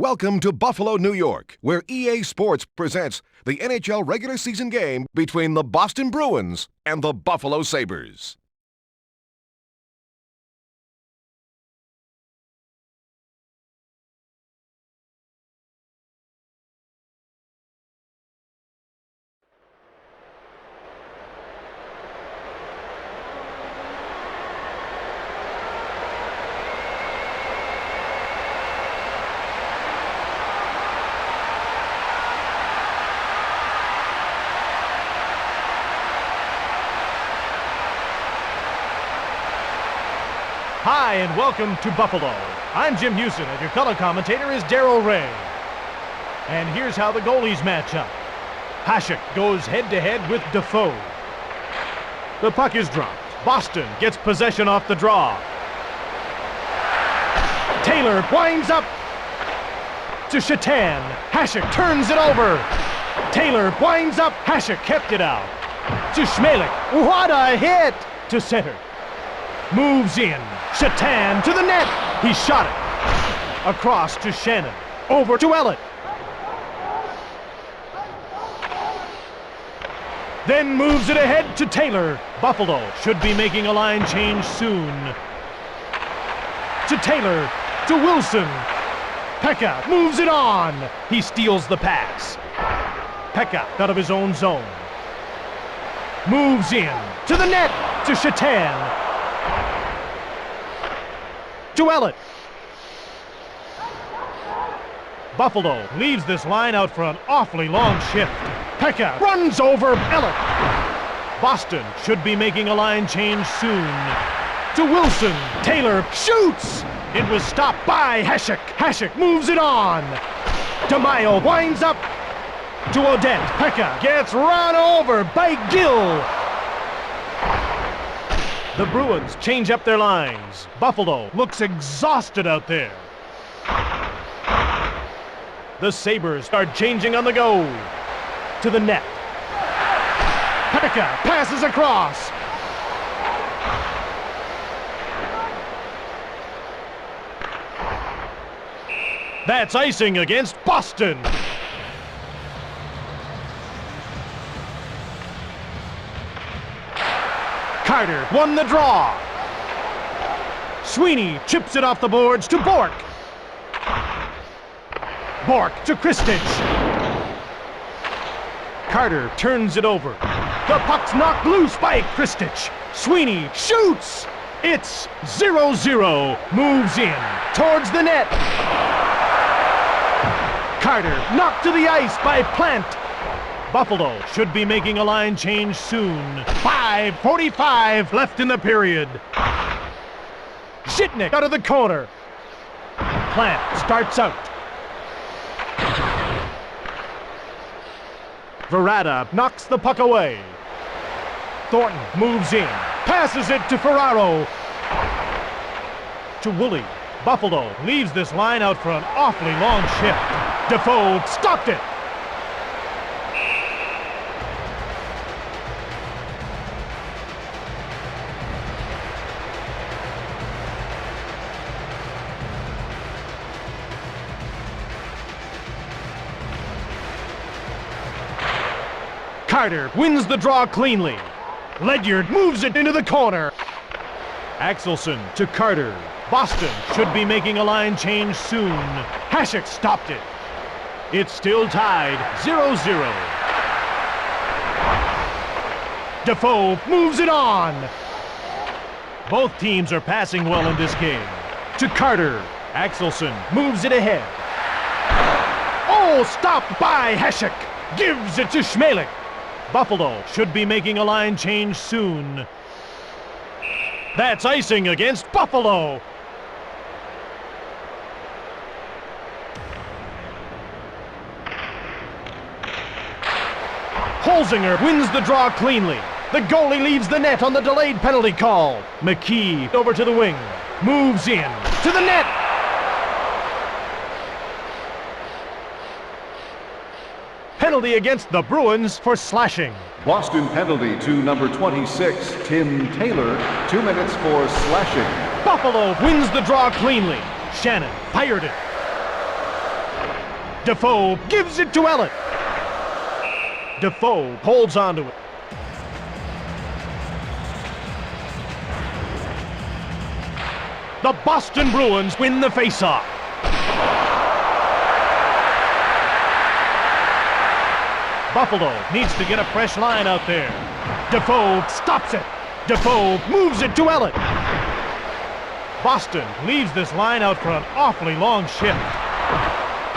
Welcome to Buffalo, New York, where EA Sports presents the NHL regular season game between the Boston Bruins and the Buffalo Sabres. Hi, and welcome to Buffalo. I'm Jim Houston, and your color commentator is Darryl Ray. And here's how the goalies match up. Hasek goes head-to-head with Defoe. The puck is dropped. Boston gets possession off the draw. Taylor winds up to Shatan. Hasek turns it over. Taylor winds up. Hasek kept it out. To Schmelik. What a hit! To center. Moves in. Shatan to the net. He shot it. Across to Shannon. Over to Ellett. Then moves it ahead to Taylor. Buffalo should be making a line change soon. To Taylor. To Wilson. Pekka moves it on. He steals the pass. Pekka out of his own zone. Moves in. To the net. To Shatan. To Ellett. Buffalo leaves this line out for an awfully long shift. Pekka runs over Ellett. Boston should be making a line change soon. To Wilson. Taylor shoots. It was stopped by Hasek. Hasek moves it on. DeMaio winds up to Odette. Pekka gets run over by Gill. The Bruins change up their lines. Buffalo looks exhausted out there. The Sabres start changing on the go. To the net. Pekka passes across. That's icing against Boston. Carter won the draw. Sweeney chips it off the boards to Bork. Bork to Kristich. Carter turns it over. The puck's knocked loose by Kristich. Sweeney shoots. It's 0-0. Moves in towards the net. Carter knocked to the ice by Plant. Buffalo should be making a line change soon. 5:45 left in the period. Zhitnik out of the corner. Plant starts out. Verada knocks the puck away. Thornton moves in. Passes it to Ferraro. To Woolley. Buffalo leaves this line out for an awfully long shift. Defoe stopped it. Carter wins the draw cleanly. Ledyard moves it into the corner. Axelson to Carter. Boston should be making a line change soon. Hasek stopped it. It's still tied 0-0. Defoe moves it on. Both teams are passing well in this game. To Carter. Axelson moves it ahead. Oh, stopped by Hasek. Gives it to Schmelik. Buffalo should be making a line change soon. That's icing against Buffalo. Holzinger wins the draw cleanly. The goalie leaves the net on the delayed penalty call. McKee over to the wing. Moves in to the net. Penalty against the Bruins for slashing. Boston penalty to number 26, Tim Taylor. 2 minutes for slashing. Buffalo wins the draw cleanly. Shannon fired it. Defoe gives it to Ellett. Defoe holds onto it. The Boston Bruins win the faceoff. Buffalo needs to get a fresh line out there. Defoe stops it. Defoe moves it to Ellett. Boston leaves this line out for an awfully long shift.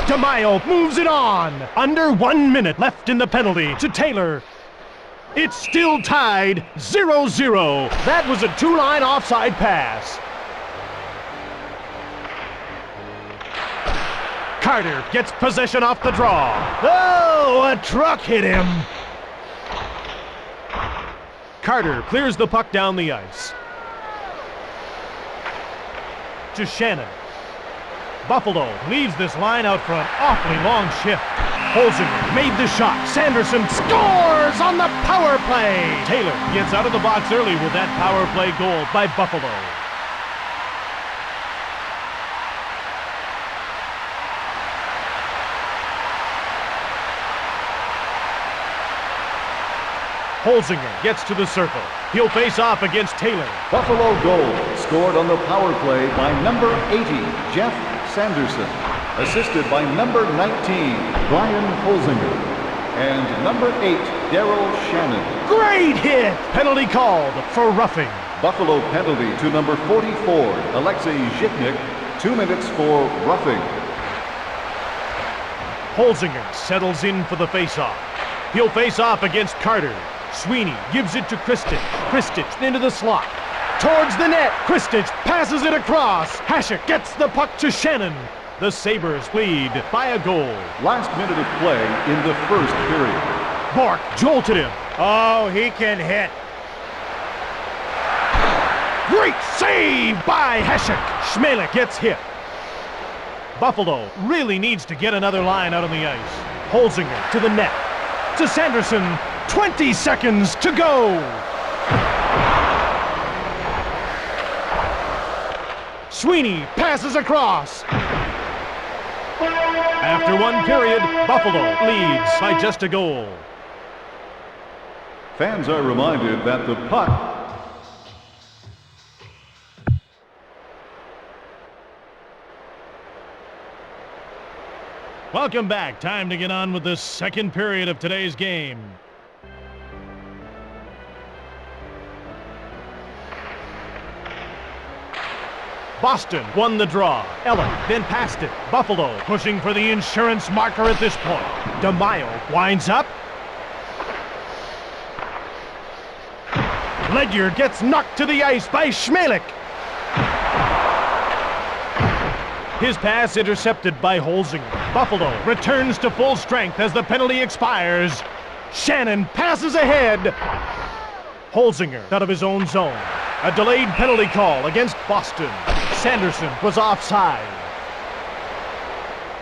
DeMaio moves it on. Under 1 minute left in the penalty to Taylor. It's still tied 0-0. That was a two-line offside pass. Carter gets possession off the draw. Oh, a truck hit him. Carter clears the puck down the ice. To Shannon. Buffalo leaves this line out for an awfully long shift. Holzinger made the shot. Sanderson scores on the power play. Taylor gets out of the box early with that power play goal by Buffalo. Holzinger gets to the circle. He'll face off against Taylor. Buffalo goal scored on the power play by number 80, Jeff Sanderson. Assisted by number 19, Brian Holzinger. And number 8, Daryl Shannon. Great hit! Penalty called for roughing. Buffalo penalty to number 44, Alexei Zhitnik. 2 minutes for roughing. Holzinger settles in for the faceoff. He'll face off against Carter. Sweeney gives it to Kristich. Kristich into the slot. Towards the net. Kristich passes it across. Hasek gets the puck to Shannon. The Sabres lead by a goal. Last minute of play in the first period. Bork jolted him. Oh, he can hit. Great save by Hasek. Schmelik gets hit. Buffalo really needs to get another line out on the ice. Holzinger to the net. To Sanderson. 20 seconds to go. Sweeney passes across. After one period, Buffalo leads by just a goal. Fans are reminded that the puck Welcome back. Time to get on with the second period of today's game. Boston won the draw. Ellen then passed it. Buffalo pushing for the insurance marker at this point. DeMaio winds up. Ledyard gets knocked to the ice by Schmelik. His pass intercepted by Holzinger. Buffalo returns to full strength as the penalty expires. Shannon passes ahead. Holzinger out of his own zone. A delayed penalty call against Boston. Sanderson was offside.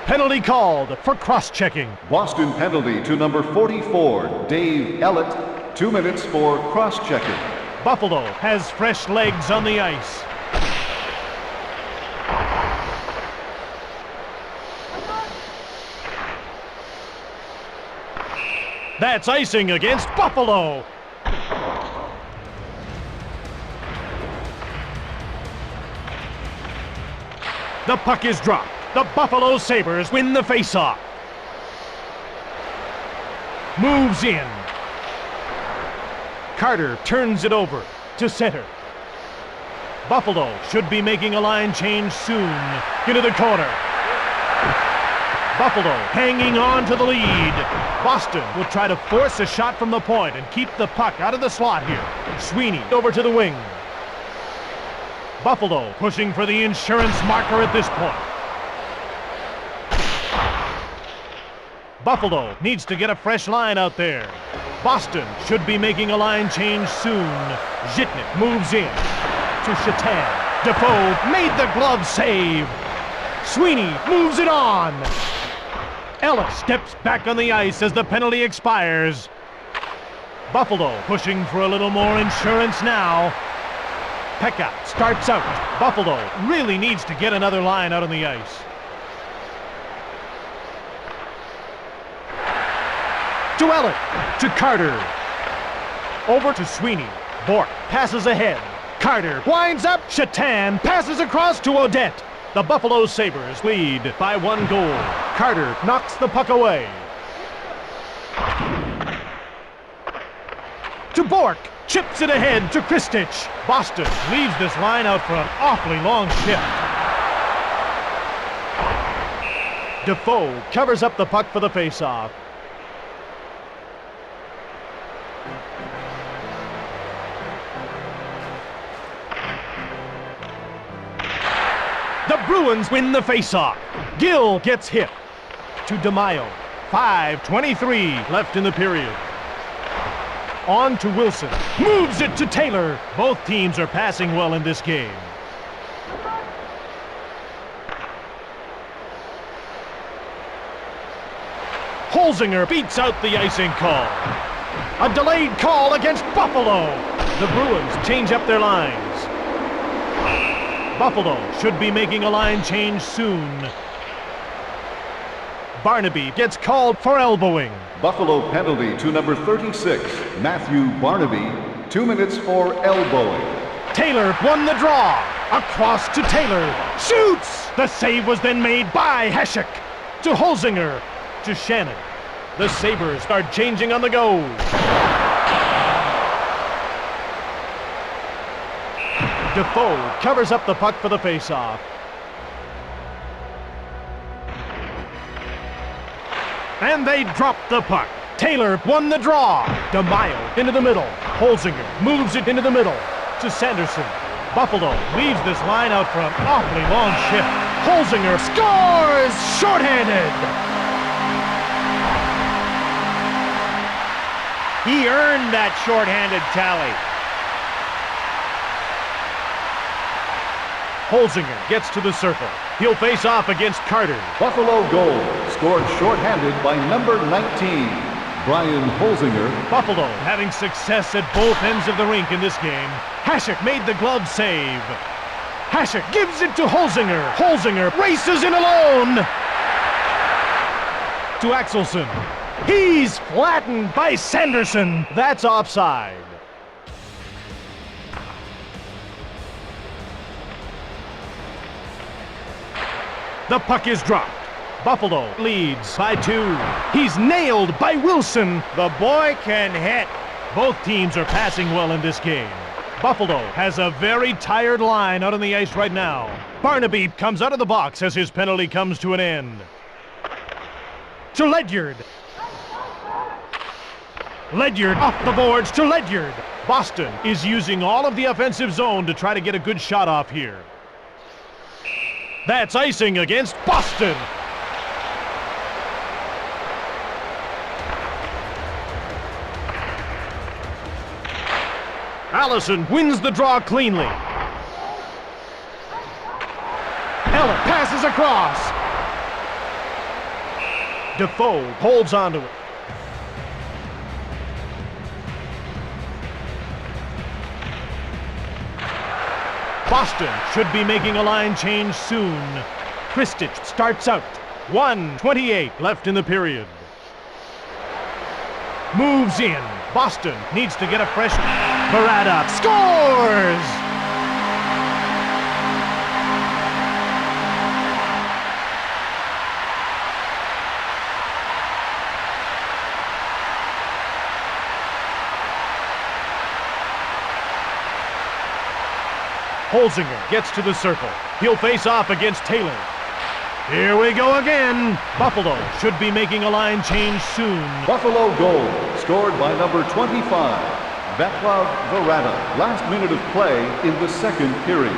Penalty called for cross-checking. Boston penalty to number 44, Dave Ellett. 2 minutes for cross-checking. Buffalo has fresh legs on the ice. That's icing against Buffalo. The puck is dropped. The Buffalo Sabres win the faceoff. Moves in. Carter turns it over to center. Buffalo should be making a line change soon. Into the corner. Buffalo hanging on to the lead. Boston will try to force a shot from the point and keep the puck out of the slot here. Sweeney over to the wing. Buffalo pushing for the insurance marker at this point. Buffalo needs to get a fresh line out there. Boston should be making a line change soon. Zhitnik moves in to Shatan. Defoe made the glove save. Sweeney moves it on. Ellis steps back on the ice as the penalty expires. Buffalo pushing for a little more insurance now. Pekka starts out. Buffalo really needs to get another line out on the ice. To Ellett, to Carter. Over to Sweeney. Bork passes ahead. Carter winds up. Shatan passes across to Odette. The Buffalo Sabres lead by 1 goal. Carter knocks the puck away. To Bork. Chips it ahead to Kristich. Boston leaves this line out for an awfully long shift. Defoe covers up the puck for the faceoff. The Bruins win the faceoff. Gill gets hit. To DeMaio. 5:23 left in the period. On to Wilson. Moves it to Taylor. Both teams are passing well in this game. Holzinger beats out the icing call. A delayed call against Buffalo. The Bruins change up their lines. Buffalo should be making a line change soon. Barnaby gets called for elbowing. Buffalo penalty to number 36, Matthew Barnaby. 2 minutes for elbowing. Taylor won the draw. Across to Taylor. Shoots! The save was then made by Hasek. To Holzinger. To Shannon. The Sabres are changing on the go. Defoe covers up the puck for the faceoff. And they drop the puck. Taylor won the draw. DeMaio into the middle. Holzinger moves it into the middle to Sanderson. Buffalo leaves this line out for an awfully long shift. Holzinger scores! Shorthanded! He earned that shorthanded tally. Holzinger gets to the circle. He'll face off against Carter. Buffalo goal, scored shorthanded by number 19, Brian Holzinger. Buffalo having success at both ends of the rink in this game. Hasek made the glove save. Hasek gives it to Holzinger. Holzinger races in alone. to Axelson. He's flattened by Sanderson. That's offside. The puck is dropped. Buffalo leads by 2. He's nailed by Wilson. The boy can hit. Both teams are passing well in this game. Buffalo has a very tired line out on the ice right now. Barnaby comes out of the box as his penalty comes to an end. To Ledyard. Ledyard off the boards to Ledyard. Boston is using all of the offensive zone to try to get a good shot off here. That's icing against Boston. Allison wins the draw cleanly. Ella passes across. Defoe holds onto it. Boston should be making a line change soon. Kristich starts out. 1:28 left in the period. Moves in. Boston needs to get a fresh... Barada scores! Holzinger gets to the circle. He'll face off against Taylor. Here we go again. Buffalo should be making a line change soon. Buffalo goal scored by number 25, Vaclav Varada. Last minute of play in the second period.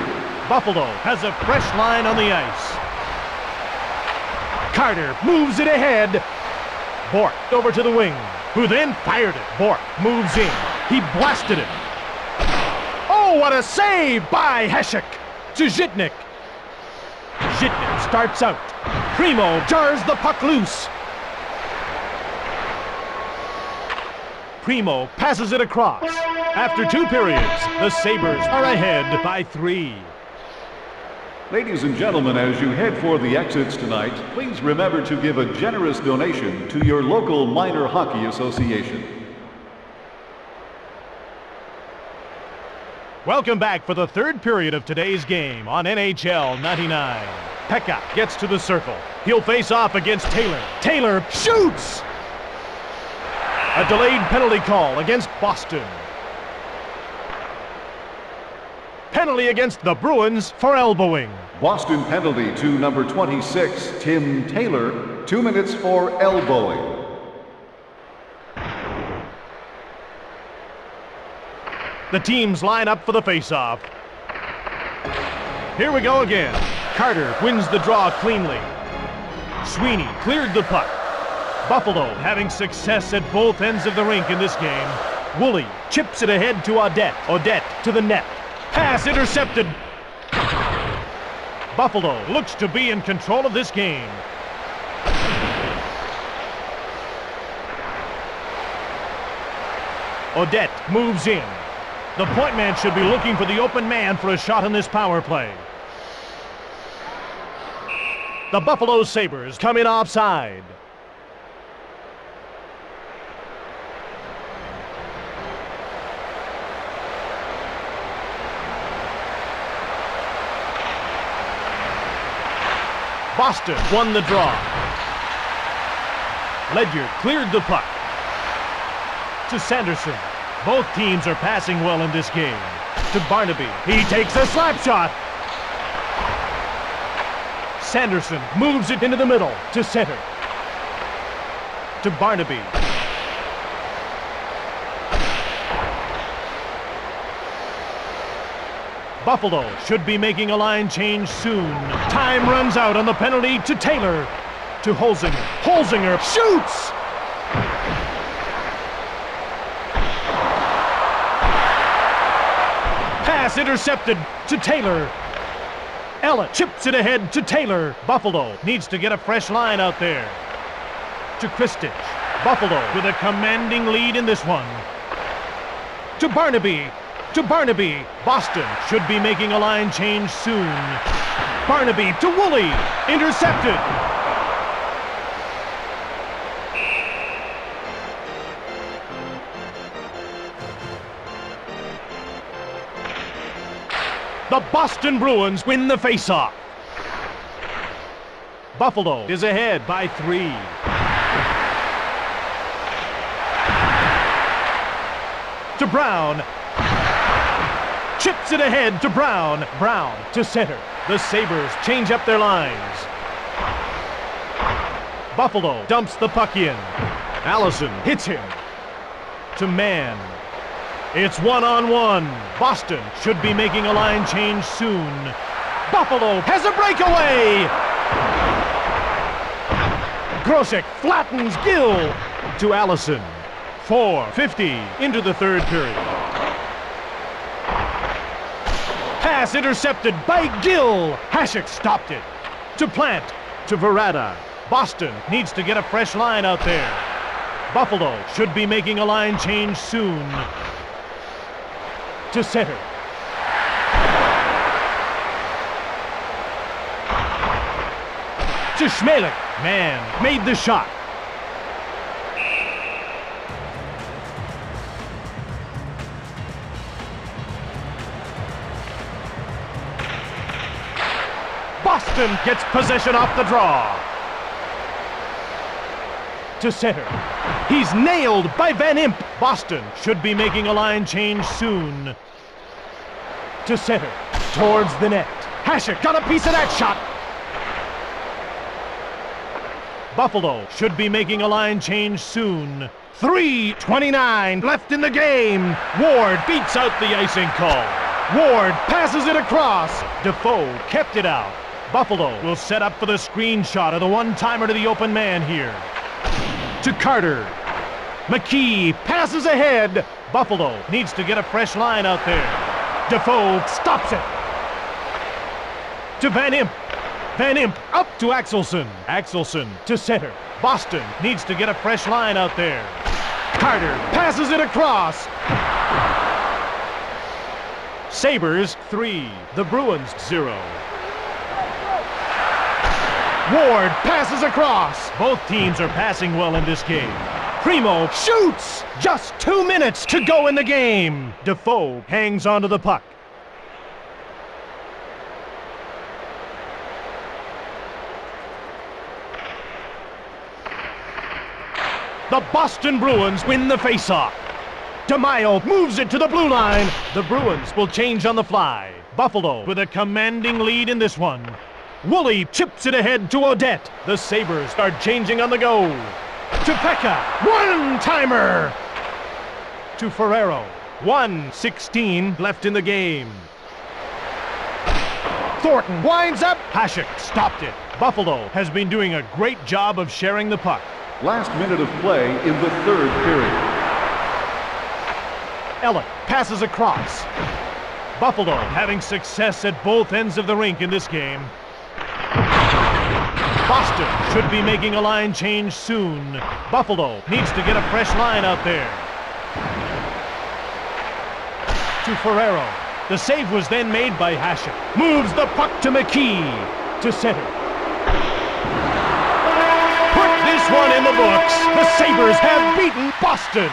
Buffalo has a fresh line on the ice. Carter moves it ahead. Bork over to the wing, who then fired it. Bork moves in. He blasted it. Oh, what a save by Heshek to Zhitnik. Zhitnik starts out. Primo jars the puck loose. Primo passes it across. After 2 periods, the Sabres are ahead by 3. Ladies and gentlemen, as you head for the exits tonight, please remember to give a generous donation to your local minor hockey association. Welcome back for the 3rd period of today's game on NHL 99. Pekka gets to the circle. He'll face off against Taylor. Taylor shoots! A delayed penalty call against Boston. Penalty against the Bruins for elbowing. Boston penalty to number 26, Tim Taylor, 2 minutes for elbowing. The teams line up for the face-off. Here we go again. Carter wins the draw cleanly. Sweeney cleared the puck. Buffalo having success at both ends of the rink in this game. Woolley chips it ahead to Audette. Audette to the net. Pass intercepted. Buffalo looks to be in control of this game. Audette moves in. The point man should be looking for the open man for a shot on this power play. The Buffalo Sabres come in offside. Boston won the draw. Ledyard cleared the puck. To Sanderson. Both teams are passing well in this game. To Barnaby. He takes a slap shot. Sanderson moves it into the middle. To center. To Barnaby. Buffalo should be making a line change soon. Time runs out on the penalty to Taylor. To Holzinger. Holzinger shoots! Pass intercepted to Taylor. Ella chips it ahead to Taylor. Buffalo needs to get a fresh line out there. To Kristich. Buffalo with a commanding lead in this one. To Barnaby. To Barnaby. Boston should be making a line change soon. Barnaby to Woolley. Intercepted. The Boston Bruins win the faceoff. Buffalo is ahead by 3. To Brown. Chips it ahead to Brown. Brown to center. The Sabres change up their lines. Buffalo dumps the puck in. Allison hits him. To Mann. It's 1-on-1. Boston should be making a line change soon. Buffalo has a breakaway. Grosek flattens Gill to Allison. 4:50 into the third period. Pass intercepted by Gill. Hasek stopped it. To Plant. To Verada. Boston needs to get a fresh line out there. Buffalo should be making a line change soon. To center. To Schmelik. Man made the shot. Boston gets possession off the draw. To center. He's nailed by Van Imp. Boston should be making a line change soon. To center. Towards the net. Hasek got a piece of that shot. Buffalo should be making a line change soon. 3:29 left in the game. Ward beats out the icing call. Ward passes it across. Defoe kept it out. Buffalo will set up for the screenshot of the one-timer to the open man here. To Carter. McKee passes ahead. Buffalo needs to get a fresh line out there. Defoe stops it. To Van Imp. Van Imp up to Axelson. Axelson to center. Boston needs to get a fresh line out there. Carter passes it across. Sabres 3, the Bruins 0. Ward passes across. Both teams are passing well in this game. Primo shoots! Just 2 minutes to go in the game. Defoe hangs onto the puck. The Boston Bruins win the faceoff. DeMaio moves it to the blue line. The Bruins will change on the fly. Buffalo with a commanding lead in this one. Woolley chips it ahead to Odette. The Sabres start changing on the go. To Pekka. One-timer. To Ferrero. 1:16 left in the game. Thornton winds up. Hasek stopped it. Buffalo has been doing a great job of sharing the puck. Last minute of play in the third period. Elliott passes across. Buffalo having success at both ends of the rink in this game. Boston should be making a line change soon. Buffalo needs to get a fresh line out there. To Ferrero. The save was then made by Hasek. Moves the puck to McKee. To center. Put this one in the books. The Sabres have beaten Boston.